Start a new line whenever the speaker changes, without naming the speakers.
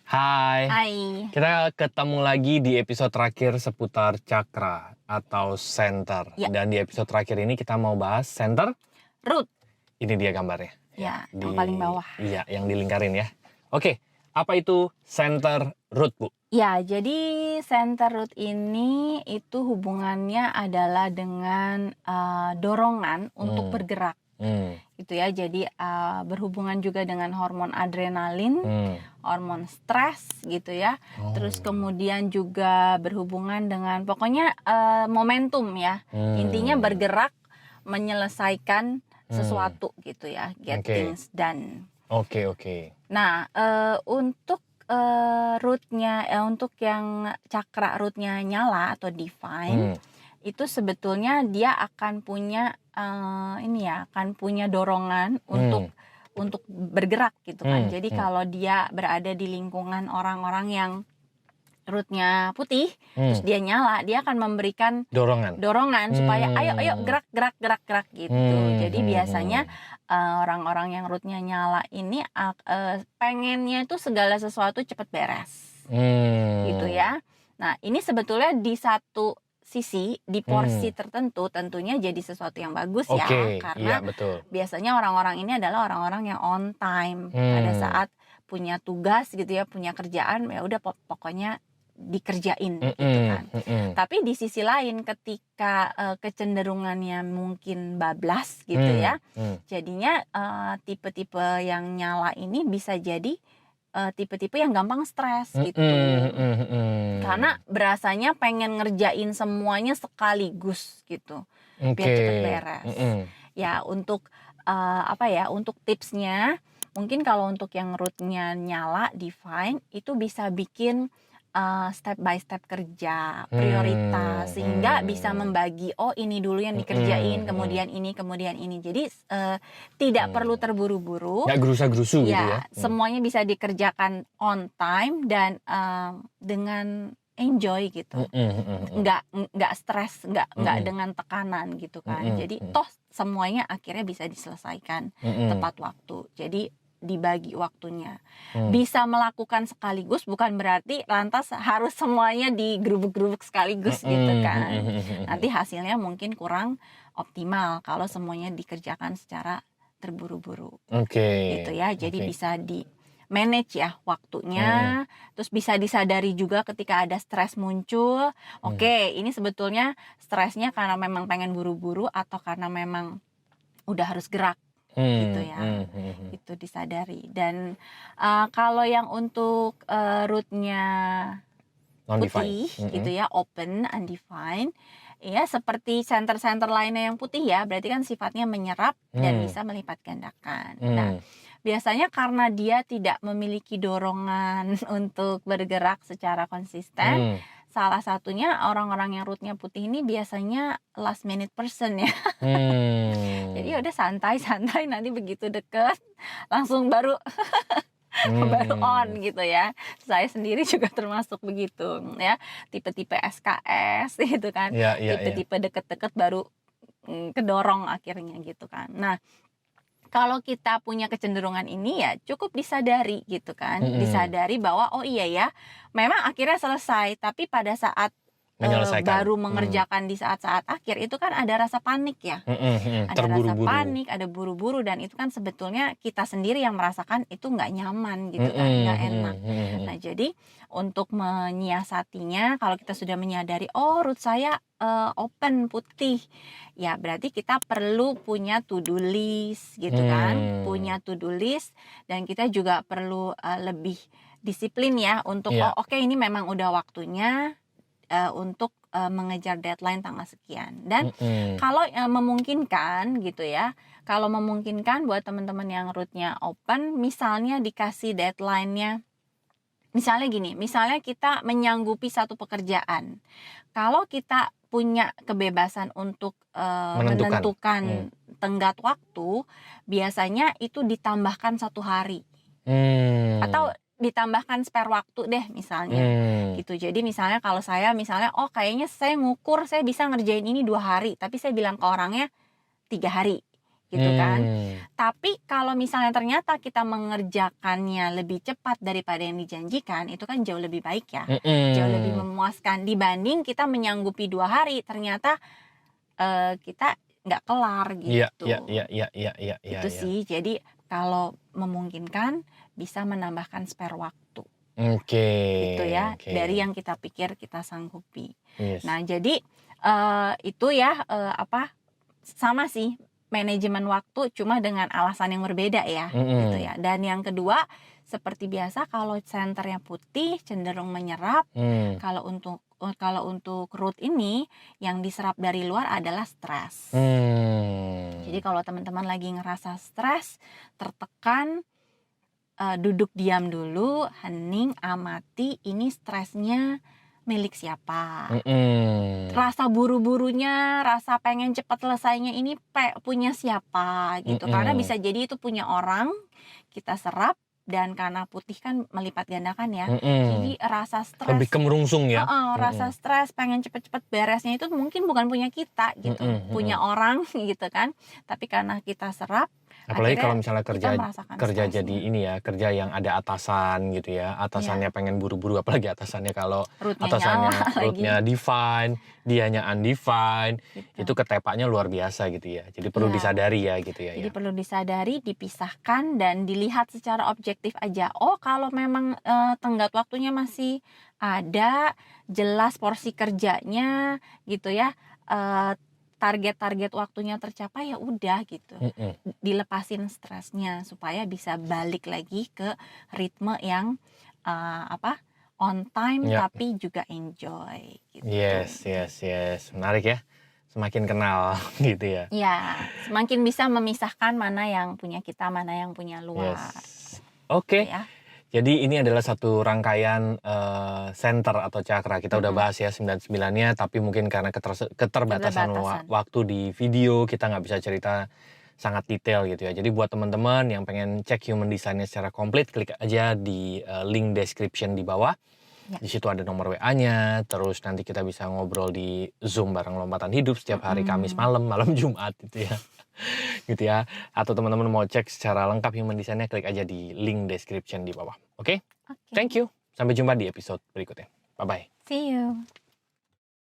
Hai,
Hai.
kita ketemu lagi di episode terakhir seputar cakra atau center.
Ya.
Dan di episode terakhir ini kita mau bahas center.
Root.
Ini dia gambarnya.
Ya, yang paling bawah.
Iya, yang dilingkarin ya. Oke, apa itu center root, Bu?
Ya, jadi center root ini itu hubungannya adalah dengan dorongan untuk bergerak. Gitu ya, jadi berhubungan juga dengan hormon adrenalin, hormon stres gitu ya. Terus kemudian juga berhubungan dengan pokoknya momentum ya. Intinya bergerak menyelesaikan sesuatu gitu ya, get things done.
Oke.
Nah, untuk rootnya, untuk yang cakra rootnya nyala atau divine, itu sebetulnya dia akan punya akan punya dorongan untuk bergerak gitu kan. Jadi kalau dia berada di lingkungan orang-orang yang rootnya putih, terus dia nyala, dia akan memberikan dorongan supaya ayo gerak gitu. Jadi biasanya orang-orang yang rootnya nyala ini pengennya itu segala sesuatu cepat beres, gitu ya. Nah, ini sebetulnya di satu sisi, di porsi tertentu tentunya jadi sesuatu yang bagus ya, karena biasanya orang-orang ini adalah orang-orang yang on time pada saat punya tugas gitu ya, punya kerjaan, ya udah pokoknya dikerjain gitu kan. Tapi di sisi lain ketika kecenderungannya mungkin bablas gitu ya, jadinya tipe-tipe yang nyala ini bisa jadi tipe-tipe yang gampang stres gitu. Karena berasanya pengen ngerjain semuanya sekaligus gitu, biar cepet beres. Ya untuk untuk tipsnya, mungkin kalau untuk yang rootnya nyala divine itu bisa bikin step by step kerja, prioritas, sehingga bisa membagi, ini dulu yang dikerjain, kemudian ini. Jadi tidak perlu terburu-buru.
Nggak gerusa-gerusu gitu ya.
Semuanya bisa dikerjakan on time dan dengan enjoy gitu. Nggak stres, nggak dengan tekanan gitu kan. Jadi toh semuanya akhirnya bisa diselesaikan tepat waktu. Jadi dibagi waktunya. Bisa melakukan sekaligus bukan berarti lantas harus semuanya digerubuk-gerubuk sekaligus gitu kan. Nanti hasilnya mungkin kurang optimal kalau semuanya dikerjakan secara terburu-buru. Gitu ya. Jadi bisa di manage ya waktunya. Terus bisa disadari juga ketika ada stres muncul. Ini sebetulnya stresnya karena memang pengen buru-buru atau karena memang udah harus gerak. Gitu ya, itu disadari. Dan kalau yang untuk rootnya putih gitu ya, open, undefined, ya seperti center-center lainnya yang putih ya, berarti kan sifatnya menyerap dan bisa melipat gandakan. Nah, biasanya karena dia tidak memiliki dorongan untuk bergerak secara konsisten, salah satunya orang-orang yang rootnya putih ini biasanya last minute person ya. Jadi udah santai nanti begitu deket langsung baru on gitu ya. Saya sendiri juga termasuk begitu ya, tipe-tipe SKS gitu kan. Tipe-tipe deket-deket baru kedorong akhirnya gitu kan. Nah, kalau kita punya kecenderungan ini ya cukup disadari gitu kan. Disadari bahwa memang akhirnya selesai, tapi pada saat baru mengerjakan di saat-saat akhir itu kan ada rasa panik ya. Ada rasa panik, ada buru-buru, dan itu kan sebetulnya kita sendiri yang merasakan itu nggak nyaman gitu kan, nggak enak. Nah, jadi untuk menyiasatinya, kalau kita sudah menyadari root saya open putih, ya berarti kita perlu punya to-do list gitu kan, punya to-do list, dan kita juga perlu lebih disiplin ya untuk ini memang udah waktunya untuk mengejar deadline tanggal sekian. Dan kalau memungkinkan gitu ya, kalau memungkinkan buat teman-teman yang rootnya open, misalnya dikasih deadline-nya, misalnya gini, misalnya kita menyanggupi satu pekerjaan, kalau kita punya kebebasan untuk menentukan tenggat waktu, biasanya itu ditambahkan 1 hari atau ditambahkan spare waktu deh misalnya gitu. Jadi misalnya kalau saya kayaknya saya ngukur saya bisa ngerjain ini 2 hari, tapi saya bilang ke orangnya 3 hari gitu kan. Tapi kalau misalnya ternyata kita mengerjakannya lebih cepat daripada yang dijanjikan, itu kan jauh lebih baik ya. Jauh lebih memuaskan dibanding kita menyanggupi 2 hari ternyata kita nggak kelar gitu.
Iya.
Itu sih. Jadi kalau memungkinkan bisa menambahkan spare waktu.
Oke.
Gitu ya. Dari yang kita pikir kita sanggupi.
Yes.
Nah, jadi itu ya sama sih manajemen waktu cuma dengan alasan yang berbeda ya gitu ya. Dan yang kedua seperti biasa kalau senternya putih cenderung menyerap. Kalau untuk root ini yang diserap dari luar adalah stres. Jadi kalau teman-teman lagi ngerasa stres, tertekan, duduk diam dulu, hening, amati ini stresnya milik siapa. Rasa buru-burunya, rasa pengen cepat selesainya ini punya siapa gitu. Karena bisa jadi itu punya orang, kita serap, dan karena putih kan melipat gandakan ya. Jadi rasa stres
lebih kemerungsung ya.
Rasa stres pengen cepet-cepet beresnya itu mungkin bukan punya kita gitu, punya orang gitu kan. Tapi karena kita serap,
apalagi kalau misalnya kerja
stresnya.
jadi ini ya, kerja yang ada atasan gitu ya, atasannya pengen buru-buru, apalagi atasannya kalau rootnya define, dianya undefined, itu ketepaknya luar biasa gitu ya. Jadi perlu disadari ya gitu ya.
Jadi perlu disadari, dipisahkan dan dilihat secara objektif aja. Oh kalau memang tenggat waktunya masih ada, jelas porsi kerjanya gitu ya. Target-target waktunya tercapai ya udah gitu. Dilepasin stresnya supaya bisa balik lagi ke ritme yang on time tapi juga enjoy gitu.
Yes. Menarik ya. Semakin kenal gitu ya.
Ya, semakin bisa memisahkan mana yang punya kita, mana yang punya luar.
Oke. Jadi ini adalah satu rangkaian center atau cakra. Kita udah bahas ya 99-nya, tapi mungkin karena keterbatasan waktu di video, kita nggak bisa cerita sangat detail gitu ya. Jadi buat teman-teman yang pengen cek human design-nya secara komplit, klik aja di link description di bawah. Di situ ada nomor WA-nya, terus nanti kita bisa ngobrol di Zoom bareng Lompatan Hidup setiap hari Kamis malam Jumat gitu ya. Gitu ya. Atau teman-teman mau cek secara lengkap human design-nya, klik aja di link description di bawah. Oke? Thank you. Sampai jumpa di episode berikutnya. Bye-bye.
See you.